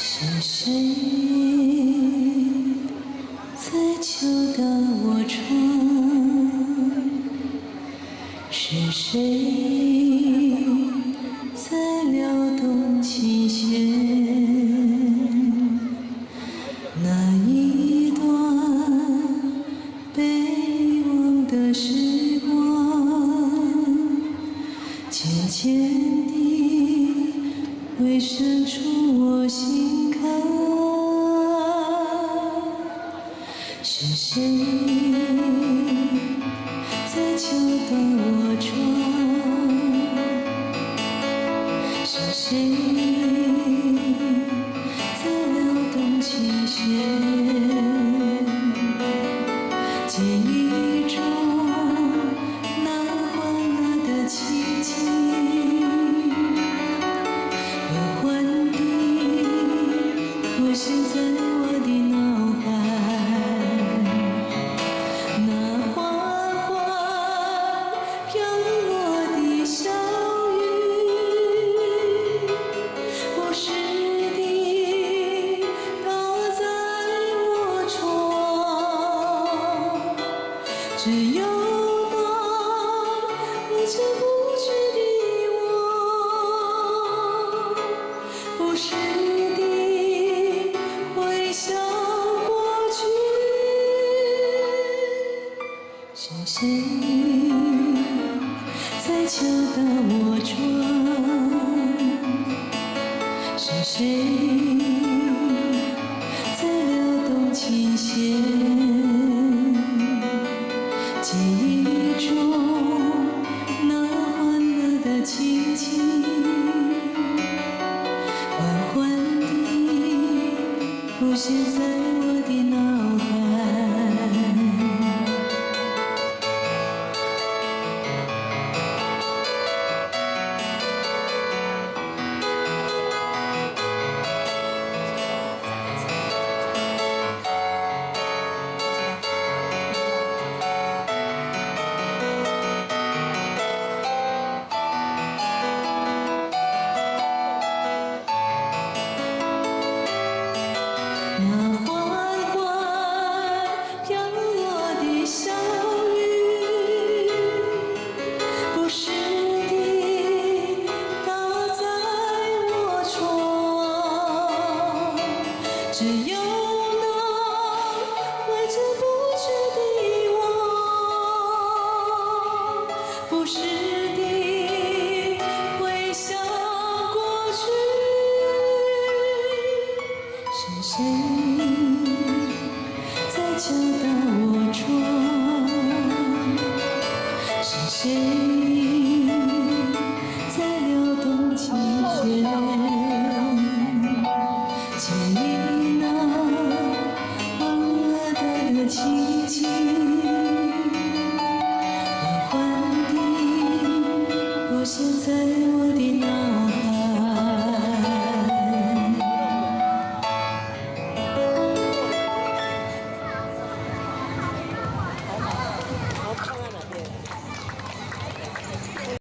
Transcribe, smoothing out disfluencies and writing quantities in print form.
是谁在敲打我窗？是谁在撩动琴弦？那一段被忘的时光，渐渐地会渗出我心坎。是谁在敲打我窗？是谁在撩动琴弦？记忆中那欢乐的情景，缓缓地浮现在我的脑海。那缓缓飘落的小雨，不时地打在我窗，只有那不知不觉的我，不时地回想过去。是谁在敲打我窗？是谁在撩动琴弦？记忆中那欢乐的情景，缓缓地浮现在我的脑海。那缓缓飘落的小雨，不时地打在我窗，只有那挥之不去的我，不时地回想过去。是谁在敲打我窗？是谁在撩动琴弦？记忆那欢乐的情景，